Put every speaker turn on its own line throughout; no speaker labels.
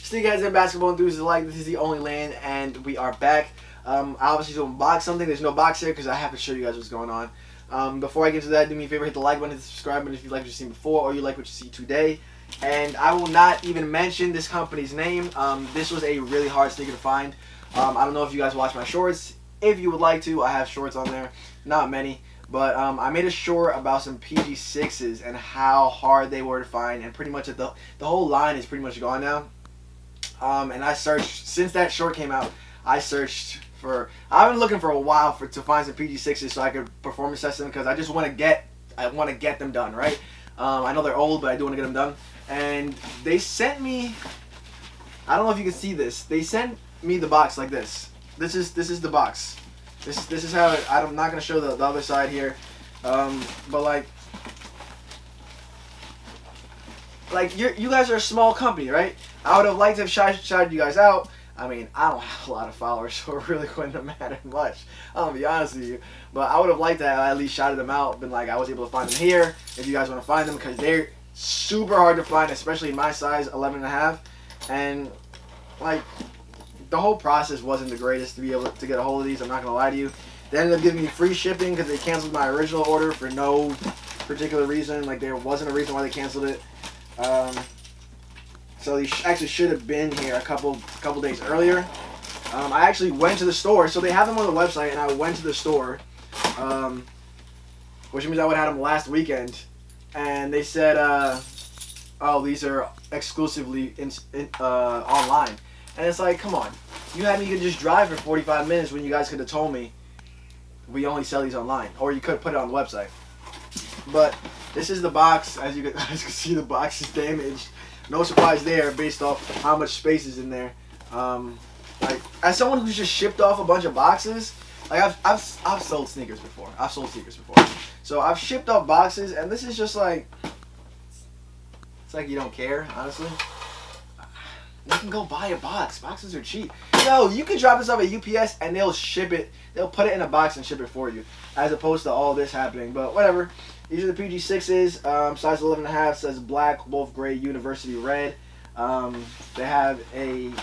Sneakerheads and basketball enthusiasts alike, this is the only land, and we are back. I obviously to unbox something. There's no box here because I have to show you guys what's going on. Before I get to that, do me a favor, hit the like button, hit the subscribe button if you like what you've seen before or you like what you see today. And I will not even mention this company's name. This was a really hard sneaker to find. I don't know if you guys watch my shorts. If you would like to, I have shorts on there. Not many. But I made a short about some PG6s and how hard they were to find. And pretty much the whole line is pretty much gone now. And I searched, since that short came out, I've been looking for a while to find some PG6s so I could performance test them because I just want to get them done, right? I know they're old, but I do want to get them done. And they sent me, I don't know if you can see this. They sent me the box like this. This is the box. This is how it, I'm not gonna show the other side here, but like you guys are a small company, right? I would have liked to have shouted you guys out. I mean, I don't have a lot of followers, so it really wouldn't have mattered much. I'm gonna be honest with you, but I would have liked to have at least shouted them out. Been like, I was able to find them here. If you guys want to find them, because they're super hard to find, especially in my size, 11.5, and like the whole process wasn't the greatest to be able to get a hold of these. I'm not gonna lie to you. They ended up giving me free shipping because they canceled my original order for no particular reason. Like there wasn't a reason why they canceled it. So these actually should have been here a couple days earlier. I actually went to the store, so they have them on the website, and I went to the store, which means I would have had them last weekend, and they said, "Oh, these are exclusively online." And it's like, come on, you had me could just drive for 45 minutes when you guys could have told me we only sell these online, or you could put it on the website. But this is the box. As you guys can see, the box is damaged. No surprise there, based off how much space is in there. Like as someone who's just shipped off a bunch of boxes, like I've sold sneakers before. I've sold sneakers before, so I've shipped off boxes, and this is just like, it's like you don't care, honestly. You can go buy a box. Boxes are cheap. No, you can drop this off at UPS and they'll ship it. They'll put it in a box and ship it for you, as opposed to all this happening. But whatever. These are the PG6s. Size 11.5. Says black, wolf gray, university red. They have a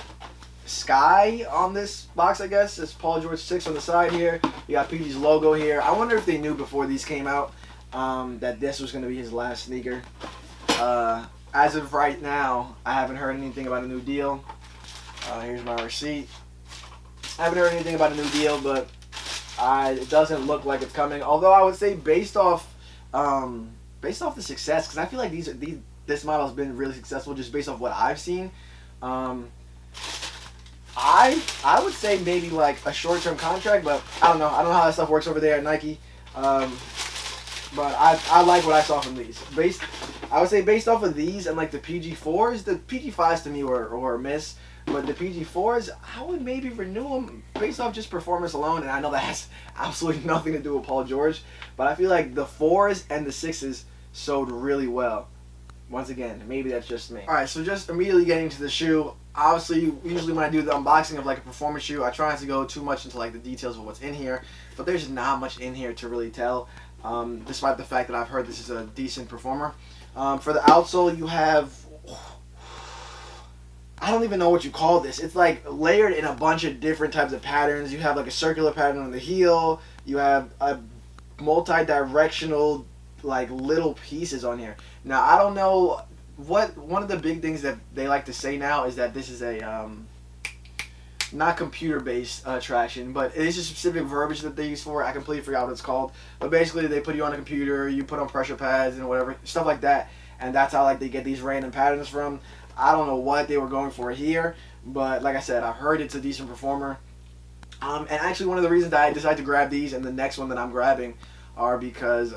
sky on this box, I guess. It's Paul George 6 on the side here. You got PG's logo here. I wonder if they knew before these came out that this was going to be his last sneaker. As of right now, I haven't heard anything about a new deal. Here's my receipt. I haven't heard anything about a new deal, but it doesn't look like it's coming. Although I would say based off the success, because I feel like this model has been really successful just based off what I've seen. I would say maybe like a short-term contract, but I don't know. I don't know how that stuff works over there at Nike. But I like what I saw from these. I would say based off of these and like the PG4s, the PG5s to me were a miss. But the PG4s, I would maybe renew them based off just performance alone. And I know that has absolutely nothing to do with Paul George. But I feel like the 4s and the 6s sold really well. Once again, maybe that's just me. Alright, so just immediately getting to the shoe. Obviously, usually when I do the unboxing of like a performance shoe, I try not to go too much into like the details of what's in here. But there's not much in here to really tell. Despite the fact that I've heard this is a decent performer. For the outsole, you have, I don't even know what you call this. It's like layered in a bunch of different types of patterns. You have like a circular pattern on the heel. You have a multi-directional like little pieces on here. Now I don't know one of the big things that they like to say now is that this is a not computer-based traction, but it is a specific verbiage that they use for it. I completely forgot what it's called. But basically, they put you on a computer, you put on pressure pads and whatever, stuff like that. And that's how like they get these random patterns from. I don't know what they were going for here, but like I said, I've heard it's a decent performer. And actually, one of the reasons that I decided to grab these and the next one that I'm grabbing are because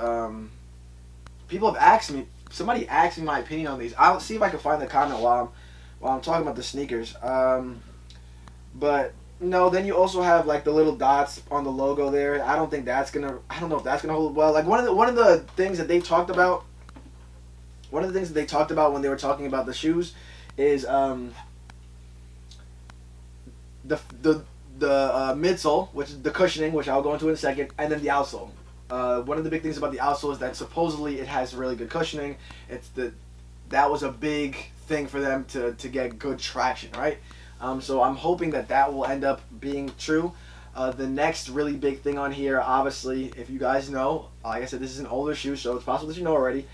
people have asked me. Somebody asked me my opinion on these. I'll see if I can find the comment while I'm talking about the sneakers. But no, then you also have like the little dots on the logo there. I don't know if that's gonna hold well. Like one of the things that they talked about. One of the things that they talked about when they were talking about the shoes is the midsole, which is the cushioning, which I'll go into in a second, and then the outsole. One of the big things about the outsole is that supposedly it has really good cushioning. That was a big thing for them to get good traction, right? So I'm hoping that will end up being true. The next really big thing on here, obviously, if you guys know, like I said, this is an older shoe, so it's possible that you know already,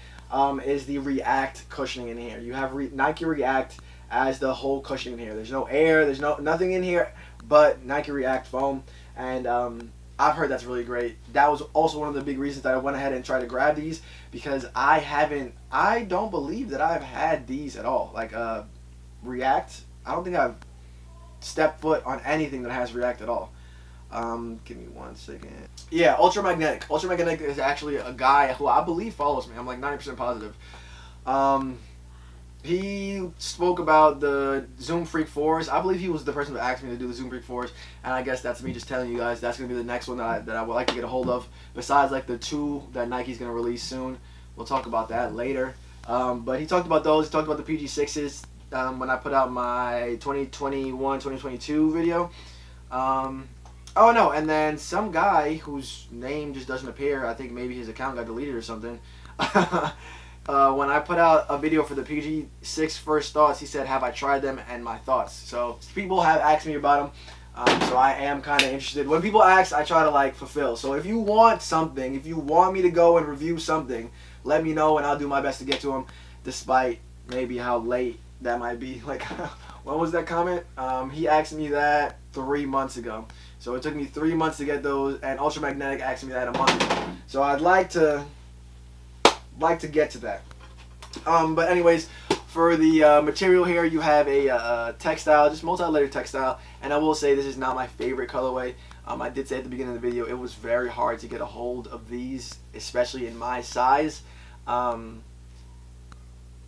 is the React cushioning in here. You have Nike React as the whole cushioning in here. There's no air, there's nothing in here but Nike React foam, and I've heard that's really great. That was also one of the big reasons that I went ahead and tried to grab these, because I don't believe that I've had these at all. Like React, I don't think I've stepped foot on anything that has React at all. Give me 1 second. Yeah, Ultramagnetic. Ultramagnetic is actually a guy who I believe follows me. I'm like 90% positive. He spoke about the Zoom Freak 4s. I believe he was the person who asked me to do the Zoom Freak 4s, and I guess that's me just telling you guys that's going to be the next one that I would like to get a hold of, besides like the 2 that Nike's going to release soon. We'll talk about that later. But he talked about those. He talked about the PG6s when I put out my 2021-2022 video. Oh no, and then some guy whose name just doesn't appear, I think maybe his account got deleted or something. When I put out a video for the PG6 first thoughts, he said, have I tried them and my thoughts. So people have asked me about them, so I am kind of interested. When people ask, I try to like fulfill. So if you want something, if you want me to go and review something, let me know and I'll do my best to get to them, despite maybe how late that might be. Like, when was that comment? He asked me that 3 months ago. So it took me 3 months to get those, and Ultramagnetic asked me that a month ago. So I'd like to get to that. But anyways, for the material here, you have a textile, just multi-layered textile, and I will say this is not my favorite colorway. I did say at the beginning of the video, it was very hard to get a hold of these, especially in my size.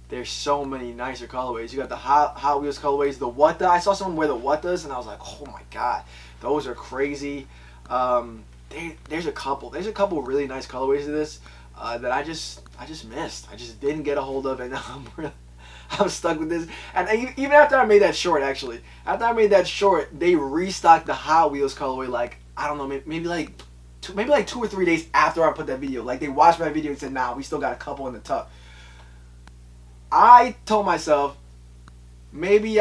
There's so many nicer colorways. You got the Hot Wheels colorways, the What The. I saw someone wear the What Does, and I was like, oh my god, those are crazy. There's a couple really nice colorways of this that I just missed. I just didn't get a hold of, and I'm stuck with this. And even after I made that short, actually, after I made that short, they restocked the Hot Wheels colorway. Like, I don't know, maybe like 2 or 3 days after I put that video. Like, they watched my video and said, nah, we still got a couple in the tuck. I told myself, maybe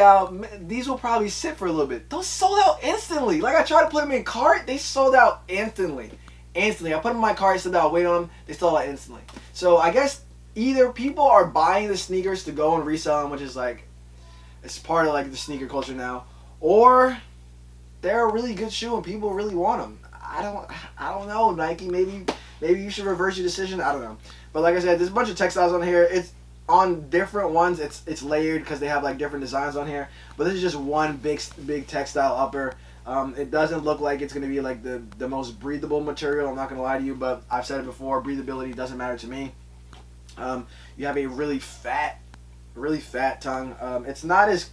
these will probably sit for a little bit. Those sold out instantly. Like, I tried to put them in cart, they sold out instantly. I put them in my cart, said that I'll wait on them, they sold out instantly. So I guess either people are buying the sneakers to go and resell them, which is like, it's part of like the sneaker culture now, or they're a really good shoe and people really want them. I don't know, Nike. Maybe you should reverse your decision. I don't know. But like I said, there's a bunch of textiles on here. It's on different ones. It's layered because they have like different designs on here. But this is just one big textile upper. It doesn't look like it's going to be like the most breathable material. I'm not going to lie to you, but I've said it before. Breathability doesn't matter to me. You have a really fat tongue. It's not as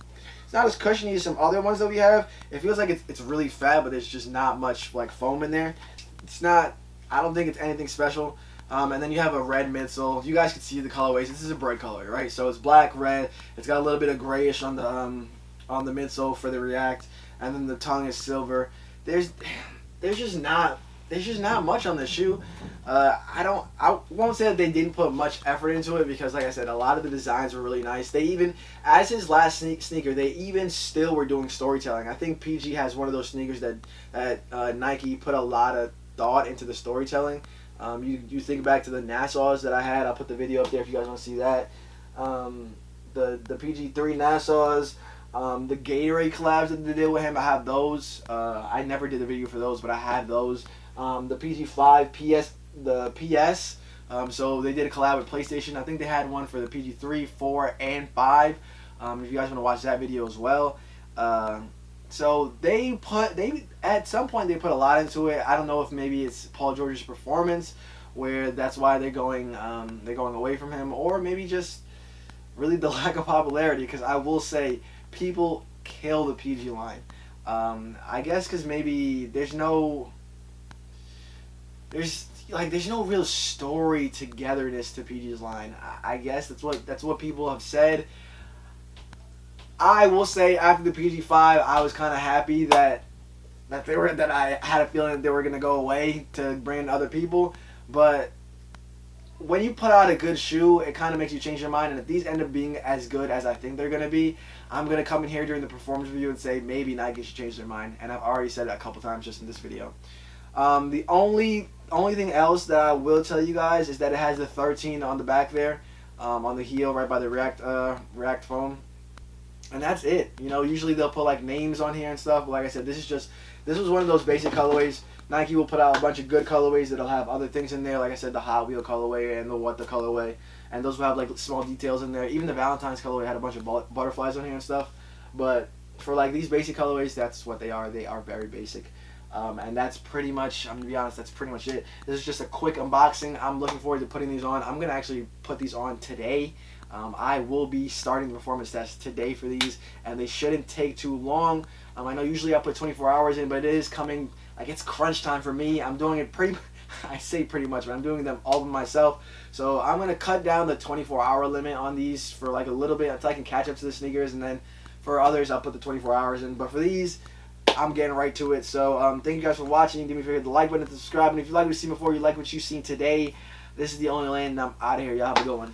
cushiony as some other ones that we have. It feels like it's really fat, but there's just not much like foam in there. It's not. I don't think it's anything special. And then you have a red midsole. You guys can see the colorways. This is a Bred color, right? So it's black, red. It's got a little bit of grayish on the midsole for the React, and then the tongue is silver. There's just not much on this shoe. I won't say that they didn't put much effort into it, because like I said, a lot of the designs were really nice. They even, as his last sneaker, they even still were doing storytelling. I think PG has one of those sneakers that Nike put a lot of thought into the storytelling. You think back to the Nassau's that I had. I'll put the video up there if you guys want to see that. The PG3 Nassau's, the Gatorade collabs that they did with him, I have those. I never did a video for those, but I have those. The PG5 PS, so they did a collab with PlayStation. I think they had one for the PG3, 4, and 5. If you guys want to watch that video as well. So they at some point they put a lot into it. I don't know if maybe it's Paul George's performance, where that's why they're going away from him, or maybe just really the lack of popularity. Because I will say, people kill the PG line. I guess because maybe there's no real story togetherness to PG's line. I guess that's what people have said. I will say, after the PG5, I was kind of happy that I had a feeling that they were gonna go away to bring in other people. But when you put out a good shoe, it kind of makes you change your mind. And if these end up being as good as I think they're going to be, I'm going to come in here during the performance review and say maybe Nike should change their mind. And I've already said it a couple times just in this video. The only thing else that I will tell you guys is that it has the 13 on the back there, on the heel right by the React foam. And that's it. You know, usually they'll put like names on here and stuff. But like I said, this was one of those basic colorways. Nike will put out a bunch of good colorways that'll have other things in there. Like I said, the Hot Wheel colorway and the What the colorway. And those will have like small details in there. Even the Valentine's colorway had a bunch of butterflies on here and stuff. But for like these basic colorways, that's what they are. They are very basic. And that's pretty much, I'm going to be honest, that's pretty much it. This is just a quick unboxing. I'm looking forward to putting these on. I'm going to actually put these on today. I will be starting the performance test today for these, and they shouldn't take too long. I know usually I put 24 hours in, but it is coming, like it's crunch time for me. I'm doing it I say pretty much, but I'm doing them all by myself. So I'm going to cut down the 24-hour limit on these for like a little bit until I can catch up to the sneakers, and then for others I'll put the 24 hours in. But for these, I'm getting right to it. So thank you guys for watching. Do me a favor, hit the like button, to subscribe, and if you like what you've seen before, you like what you've seen today, this is the only lane, and I'm out of here. Y'all have a good one.